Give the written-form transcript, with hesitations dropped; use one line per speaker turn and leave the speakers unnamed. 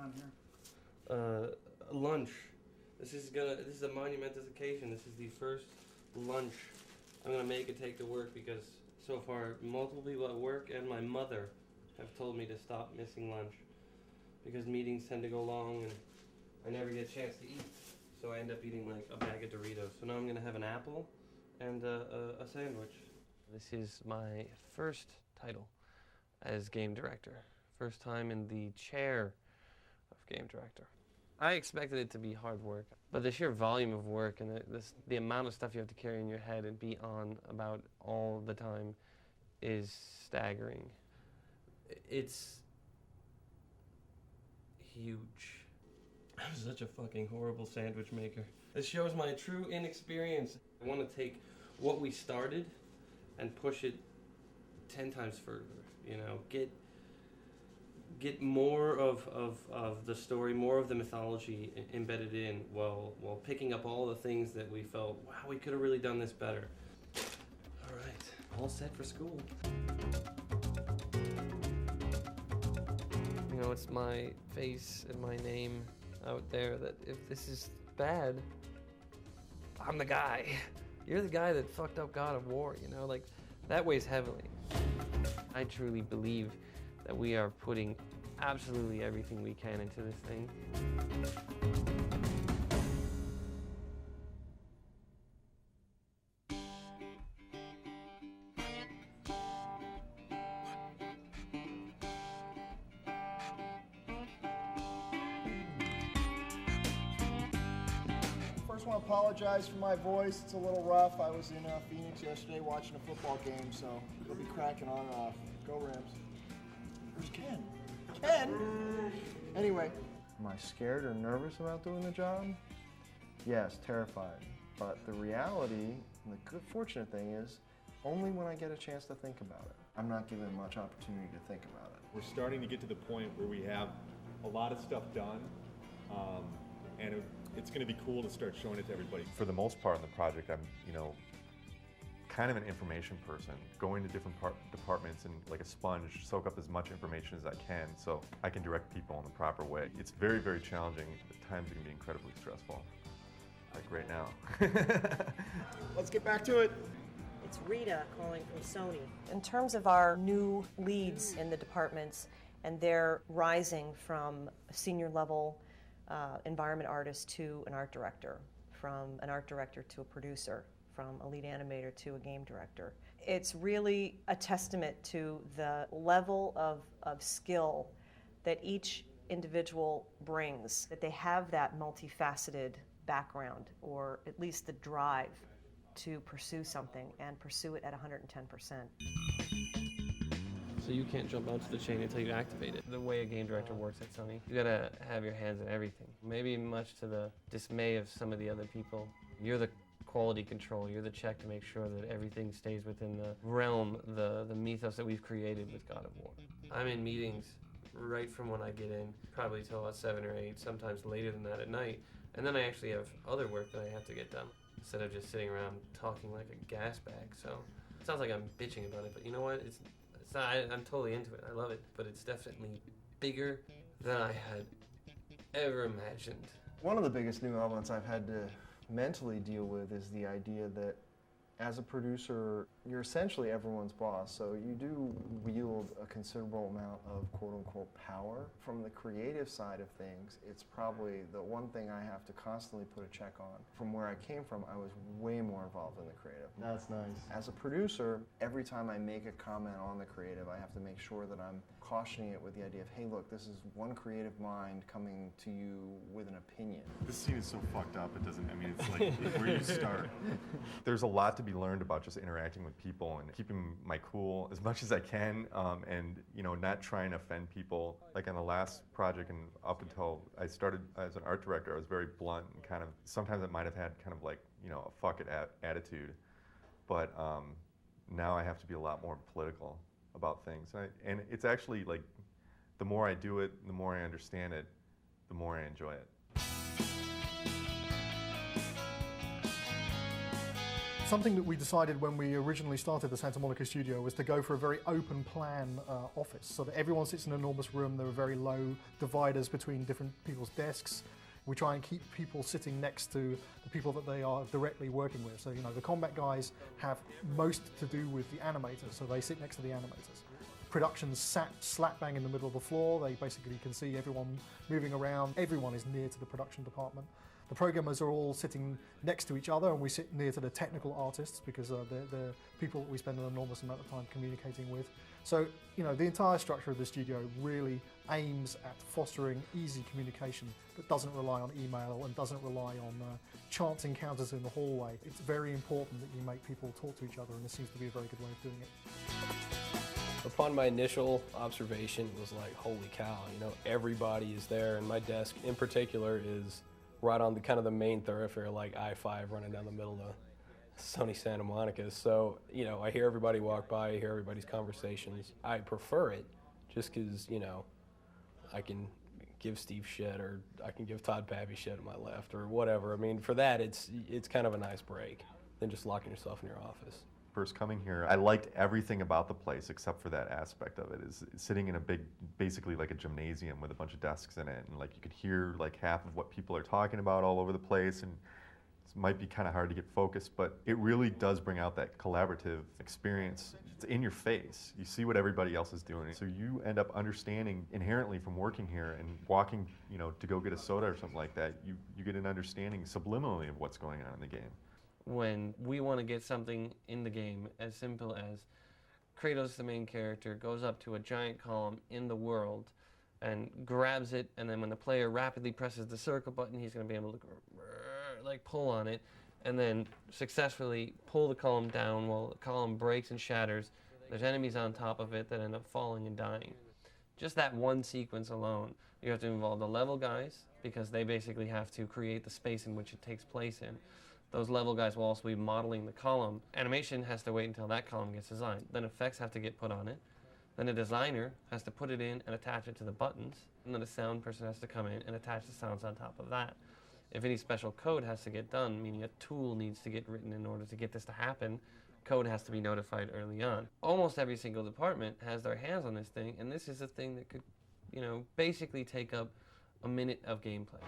on here?
Lunch. This is a monumentous occasion. This is the first lunch I'm gonna make and take to work because so far multiple people at work and my mother have told me to stop missing lunch because meetings tend to go long and I never get a chance to eat. So I end up eating like a bag of Doritos. So now I'm gonna have an apple and a sandwich. This is my first title as game director. First time in the chair of game director. I expected it to be hard work, but the sheer volume of work and the amount of stuff you have to carry in your head and be on about all the time is staggering. It's huge. I'm such a fucking horrible sandwich maker. This shows my true inexperience. I want to take what we started and push it 10 times further, you know, get more of the story, more of the mythology embedded in while picking up all the things that we felt, wow, we could have really done this better. All right, all set for school. You know, it's my face and my name out there that if this is bad, I'm the guy. You're the guy that fucked up God of War, you know, like that weighs heavily. I truly believe that we are putting absolutely everything we can into this thing.
First, I want to apologize for my voice. It's a little rough. I was in Phoenix yesterday watching a football game, so it'll be cracking on and off. Go Rams. Where's Ken? Ken! Anyway. Am I scared or nervous about doing the job? Yes, terrified. But the reality, and the good fortunate thing is, only when I get a chance to think about it. I'm not given much opportunity to think about it.
We're starting to get to the point where we have a lot of stuff done, and it's going to be cool to start showing it to everybody.
For the most part in the project, I'm, kind of an information person, going to different departments and like a sponge, soak up as much information as I can so I can direct people in the proper way. It's very, very challenging. At times it can be incredibly stressful, like right now.
Let's get back to it.
It's Rita calling from Sony. In terms of our new leads in the departments, and they're rising from a senior level environment artist to an art director, from an art director to a producer, from a lead animator to a game director. It's really a testament to the level of skill that each individual brings, that they have that multifaceted background, or at least the drive to pursue something and pursue it at 110%.
So you can't jump onto the chain until you activate it. The way a game director works at Sony, you gotta have your hands in everything. Maybe much to the dismay of some of the other people. You're the quality control, you're the check to make sure that everything stays within the realm, the mythos that we've created with God of War. I'm in meetings right from when I get in, probably till about 7 or 8, sometimes later than that at night. And then I actually have other work that I have to get done, instead of just sitting around talking like a gas bag. So it sounds like I'm bitching about it, but you know what? It's not, I'm totally into it. I love it, but it's definitely bigger than I had ever imagined.
One of the biggest new elements I've had to mentally deal with is the idea that as a producer, you're essentially everyone's boss, so you do wield a considerable amount of quote-unquote power. From the creative side of things, it's probably the one thing I have to constantly put a check on. From where I came from, I was way more involved in the creative. That's nice. As a producer, every time I make a comment on the creative, I have to make sure that I'm cautioning it with the idea of, hey look, this is one creative mind coming to you with an opinion.
This scene is so fucked up, it doesn't, it's like where you start. There's a lot to be learned about just interacting with people and keeping my cool as much as I can, and not trying to offend people. Like on the last project and up until I started as an art director, I was very blunt and kind of, sometimes I might have had kind of like, a fuck it attitude, but now I have to be a lot more political about things. And it's actually like, the more I do it, the more I understand it, the more I enjoy it.
Something that we decided when we originally started the Santa Monica studio was to go for a very open plan office, so that everyone sits in an enormous room. There are very low dividers between different people's desks. We try and keep people sitting next to the people that they are directly working with. So, you know, the combat guys have most to do with the animators, so they sit next to the animators. Production's sat slap bang in the middle of the floor. They basically can see everyone moving around. Everyone is near to the production department. The programmers are all sitting next to each other, and we sit near to the technical artists because they're people that we spend an enormous amount of time communicating with. So, you know, the entire structure of the studio really aims at fostering easy communication that doesn't rely on email and doesn't rely on chance encounters in the hallway. It's very important that you make people talk to each other, and this seems to be a very good way of doing it.
Upon my initial observation, it was like, holy cow, you know, everybody is there, and my desk in particular is right on the kind of the main thoroughfare, like I-5 running down the middle of sunny Santa Monica. So, you know, I hear everybody walk by, I hear everybody's conversations. I prefer it just because, you know, I can give Steve shit, or I can give Todd Pappy shit on my left, or whatever. I mean, for that, it's kind of a nice break than just locking yourself in your office.
First coming here, I liked everything about the place except for that aspect of it, is sitting in a big, basically like a gymnasium with a bunch of desks in it, and like you could hear like half of what people are talking about all over the place, and it might be kind of hard to get focused, but it really does bring out that collaborative experience. It's in your face. You see what everybody else is doing, so you end up understanding inherently from working here and walking, you know, to go get a soda or something like that. You get an understanding subliminally of what's going on in the game.
When we want to get something in the game as simple as Kratos, the main character, goes up to a giant column in the world and grabs it, and then when the player rapidly presses the circle button, he's going to be able to like pull on it and then successfully pull the column down while the column breaks and shatters. There's enemies on top of it that end up falling and dying. Just that one sequence alone, you have to involve the level guys, because they basically have to create the space in which it takes place in. Those level guys will also be modeling the column. Animation has to wait until that column gets designed. Then effects have to get put on it. Then a designer has to put it in and attach it to the buttons. And then a sound person has to come in and attach the sounds on top of that. If any special code has to get done, meaning a tool needs to get written in order to get this to happen, code has to be notified early on. Almost every single department has their hands on this thing, and this is a thing that could, you know, basically take up a minute of gameplay.